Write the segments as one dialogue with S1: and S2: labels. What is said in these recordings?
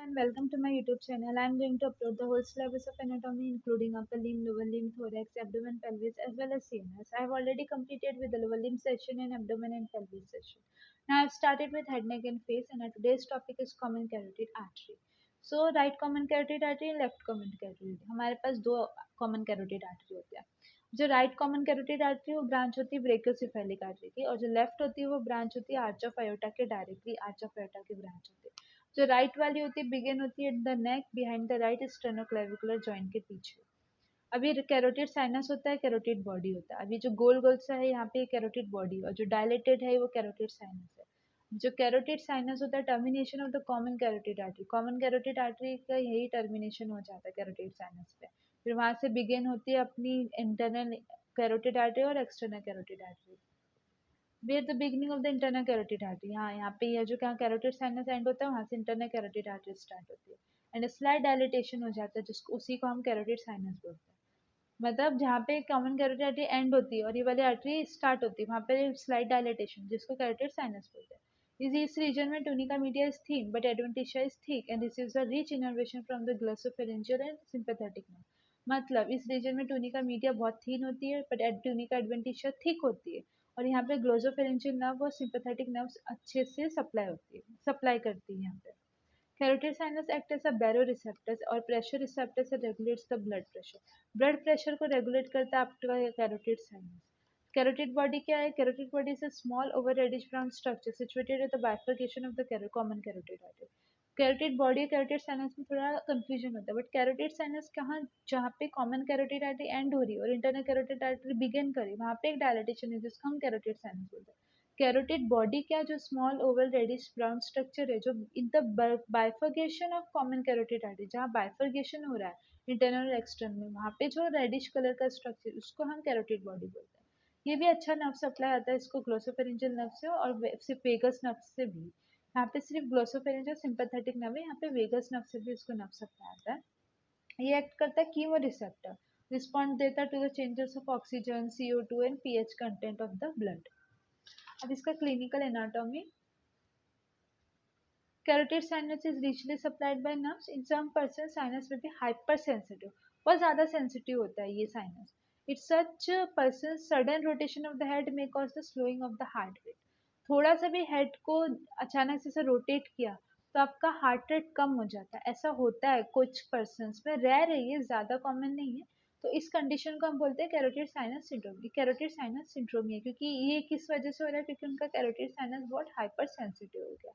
S1: and welcome to my YouTube channel. I am going to upload the whole syllabus of anatomy including upper limb, lower limb, thorax, abdomen, pelvis as well as CNS. I have already completed with the lower limb session and abdomen and pelvis session. Now I have started with head, neck and face and our today's topic is common carotid artery. So right common carotid artery and left common carotid artery. हमारे पास दो common carotid artery होते हैं. जो right common carotid artery वो branch होती है brachiocephalic artery की और जो लेफ्ट होती है वो ब्रांच होती है आर्च ऑफ आयोटा के डायरेक्टली आर्च ऑफ आयोटा की ब्रांच होती है. जो राइट वाली होती है बिगिन होती है at the neck behind the right sternoclavicular joint के पीछे. अभी कैरोटिड साइनस होता है कैरोटिड बॉडी होता है. अभी जो गोल गोल सा है यहाँ पे कैरोटिड बॉडी और जो डायलेटेड है वो कैरोटिड साइनस है. जो कैरोटिड साइनस होता है termination of the common carotid artery का यही टर्मिनेशन हो जाता है कैरोटिड साइनस पे. फिर वहां से बिगिन होती है अपनी इंटरनल कैरोटिड आर्टरी और external carotid artery. Where the beginning of the internal carotid artery. हाँ यहाँ पे ये जो क्या कैरोटिड साइनस एंड होता है वहाँ से इंटरनल कैरोटिड आर्टरी स्टार्ट होती है एंड स्लाइड डायलिटेशन हो जाता है जिसको उसी को हम कैरोटिड साइनस बोलते हैं. मतलब जहाँ पे कॉमन कैरोटिड आर्टरी एंड होती है और ये वाली आर्टरी स्टार्ट होती है वहाँ पे स्लाइड डायलिटेशन जिसको कैरोटिड साइनस बोलते हैं. इस रीजन में tunica media is thin but adventitia is thick and receives a rich innervation from the glossopharyngeal and sympathetic nerve. मतलब इस रीजन में टूनिका मीडिया बहुत थीन होती है बट टूनिका एडवेंटिशिया थिक होती है और यहाँ पे ग्लोसोफेरेंजियल नर्व और सिंपैथेटिक नर्व्स अच्छे से सप्लाई करती है यहाँ पे. Carotid sinus act as a baroreceptors और pressure receptors regulates the blood pressure. Blood pressure को रेगुलेट करता है आपका कैरोटिड साइनस. कैरोटिड बॉडी क्या है? Carotid body is a small over reddish brown structure situated at the bifurcation of the common carotid artery. Carotid body और carotid sinus में थोड़ा confusion होता है बट कैरोटिड साइनस कहाँ जहाँ पे कॉमन कैरोटिड आर्टरी एंड हो रही है और इंटरनल कैरोटिड आर्टरी बिगिन करी वहाँ पे एक डायलिटेशन है जिसको हम कैरोटिड साइनस बोलते हैं. कैरोटिड बॉडी क्या जो small oval reddish brown structure है जो in the bifurcation of common carotid artery जहाँ बाइफर्केशन हो रहा है इंटरनल और एक्सटर्नल में वहाँ पे जो रेडिश कलर का स्ट्रक्चर उसको हम कैरोटिड बॉडी बोलते हैं. ये भी अच्छा नर्व सप्लाई आता है इसको ग्लोसोफेरेंजियल नर्व से और सिर्फ वेगस नर्व से भी. यहाँ पे सिर्फ ग्लोसोफेरेंजियल सिंपैथेटिक नर्व है यहाँ पे वेगस नर्व से भी इसको नर्व सप्लाई आता है. ये एक्ट करता है कीमो रिसेप्टर रिस्पॉन्ड देता है to the changes of oxygen CO2 and pH content of the blood. अब इसका clinical anatomy. Carotid sinus is richly supplied by nerves. In some person sinus will be hyper sensitive. बहुत ज़्यादा sensitive होता है ये साइनस. It such person sudden rotation of the head may cause the slowing of the heart rate. थोड़ा सा भी head को अचानक से रोटेट किया तो आपका हार्ट रेट कम हो जाता है. ऐसा होता है कुछ पर्सन्स में, रेयर है ये, ज़्यादा कॉमन नहीं है. तो इस कंडीशन को हम बोलते हैं कैरोटिड साइनस सिंड्रोम. ये कैरोटिड साइनस सिंड्रोम है क्योंकि ये किस वजह से हो रहा है क्योंकि उनका कैरोटिड साइनस बहुत हाइपर सेंसिटिव हो गया.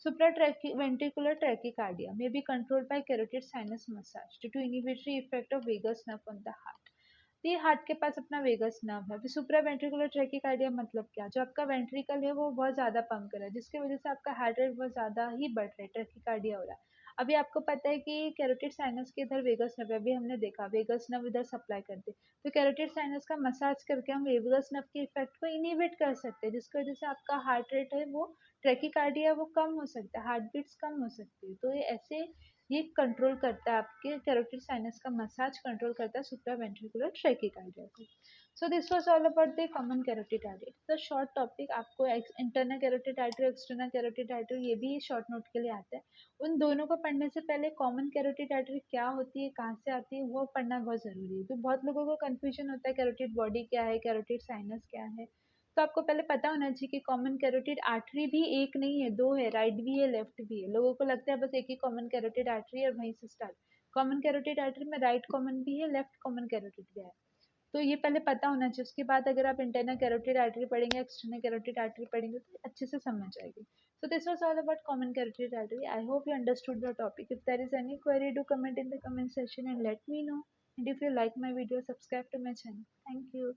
S1: Supraventricular tachycardia may be controlled by carotid sinus massage due to inhibitory effect of vagus nerve on the heart. ये हार्ट के पास अपना वेगस नर्व है. सुप्रा वेंट्रिकुलर ट्रैकिकार्डिया मतलब क्या? जो आपका वेंट्रिकल है वो बहुत ज़्यादा पंप कर रहा है जिसकी वजह से आपका हार्ट रेट बहुत ज़्यादा ही बढ़ रहा है, ट्रैकिकार्डिया हो रहा है. अभी आपको पता है कि कैरोटिड साइनस के इधर वेगस नर्व है. अभी हमने देखा वेगस नर्व इधर सप्लाई करते तो कैरोटिड साइनस का मसाज करके हम वेगस नर्व के इफेक्ट को इनिबिट कर सकते हैं जिसकी वजह से आपका हार्ट रेट है वो ट्रैकिकार्डिया वो कम हो सकता है, हार्ट बीट्स कम हो सकती है. तो ये ऐसे ये कंट्रोल करता है आपके कैरोटिड साइनस का मसाज कंट्रोल करता है सुप्रावेंट्रिकुलर ट्रैकिकार्डिया को. So this was all about the common carotid artery. The short topic आपको internal carotid artery external carotid artery ये भी शॉर्ट नोट के लिए आता है. उन दोनों को पढ़ने से पहले कॉमन कैरोटिड आर्टरी क्या होती है कहाँ से आती है वो पढ़ना बहुत ज़रूरी है. तो बहुत लोगों को कन्फ्यूजन होता है कैरोटिड बॉडी क्या है, कैरोटिड साइनस क्या है. तो आपको पहले पता होना चाहिए कि कॉमन कैरोटिड आर्टरी भी एक नहीं है, दो है, राइट भी है लेफ्ट भी है. लोगों को लगता है बस एक ही कॉमन कैरोटिड आर्टरी है और वहीं से स्टार्ट. कॉमन कैरोटिड आर्टरी में राइट कॉमन भी है, लेफ्ट कॉमन कैरोटिड भी है. तो ये पहले पता होना चाहिए. उसके बाद अगर आप इंटरनल कैरोटिड आर्टरी पढ़ेंगे एक्सटर्नल कैरोटिड आर्टरी पढ़ेंगे तो अच्छे से समझ आएगी. So this was all about common carotid artery. I hope you understood the topic. If there is any query, do comment in the comment section and let me know. And if you like my video, subscribe to my channel. Thank you.